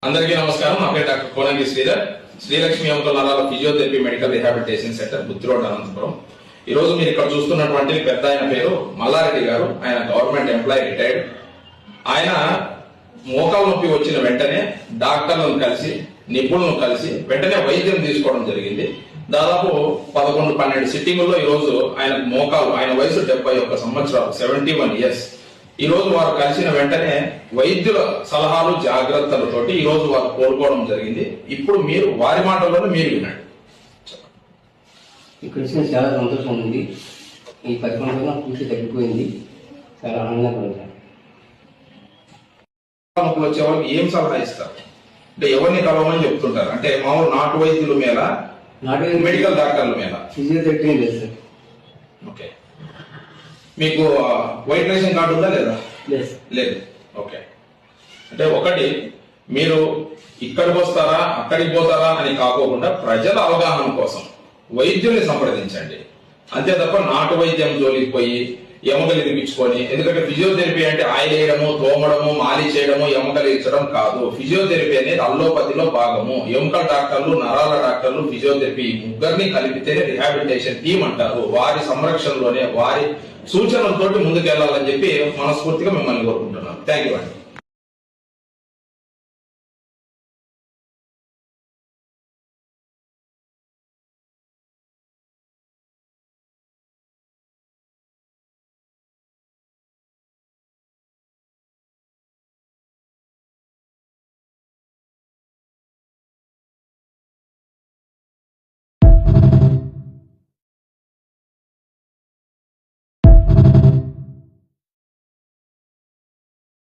అందరికీ నమస్కారం. నా పేరు డాక్టర్ కోనంగి శ్రీధర్. శ్రీలక్ష్మి ఎముకల నరాల ఫిజియోథెరపీ మెడికల్ రిహాబిలిటేషన్ సెంటర్, బుద్ధి రోడ్, అనంతపురం. ఈ రోజు మీరు ఇక్కడ చూస్తున్నటువంటి పెద్ద ఆయన పేరు మల్లారెడ్డి గారు. ఆయన గవర్నమెంట్ ఎంప్లాయీ, రిటైర్డ్. ఆయన మోకాలు నొప్పి వచ్చిన వెంటనే డాక్టర్లను కలిసి, నిపుణులను కలిసి వెంటనే వైద్యం తీసుకోవడం జరిగింది. దాదాపు 11-12 సిట్టింగుల్లో ఈ రోజు ఆయన మోకాలు, ఆయన వయసు 71 సంవత్సరాలు, 71 years. ఈ రోజు వారు కలిసిన వెంటనే వైద్యుల సలహాలు, జాగ్రత్తలతోటి ఈ రోజు వారు కోలుకోవడం జరిగింది. ఇప్పుడు మీరు వారి మాటల్లోనే మీరు వినండి. ఇక్కడ వచ్చిన చాలా సంతోషం ఉంది. ఈ 11 రోజులు పూర్తి తగ్గిపోయింది. చాలా ఆనందంగా ఉంది. వచ్చే వాళ్ళకి ఏం సలహా ఇస్తారు అంటే ఎవరిని కలవమని చెప్తుంటారు? అంటే మామూలు నాటు వైద్యుల మీద, మెడికల్ డాక్టర్ల మీద, ఫిజియోథెరపీ లేదు సార్. ఓకే. మీకు వైట్ రేషన్ కార్డు ఉందా లేదా? లేదు. ఓకే. అంటే ఒకటి, మీరు ఇక్కడికి వస్తారా అక్కడికి పోతారా అని కాకోకుండా ప్రజల అవగాహన కోసం వైద్యుల్ని సంప్రదించండి. అంతే తప్ప నాటు వైద్యం జోలికి పోయి ఎముకలు ఇరిపించుకొని, ఎందుకంటే ఫిజియోథెరపీ అంటే ఆయిల్ వేయడము, తోమడము, మాలి చేయడము, ఎముకలు ఇచ్చడం కాదు. ఫిజియోథెరపీ అనేది అల్లోపతిలో భాగము. ఎముకల డాక్టర్లు, నరాల డాక్టర్లు, ఫిజియోథెరపీ ముగ్గురిని కలిపితేనే రిహాబిలిటేషన్ టీమ్ అంటారు. వారి సంరక్షణలోనే, వారి సూచనలతోటి ముందుకెళ్లాలని చెప్పి మనస్ఫూర్తిగా మిమ్మల్ని కోరుకుంటున్నాను. థ్యాంక్ యూ అండి.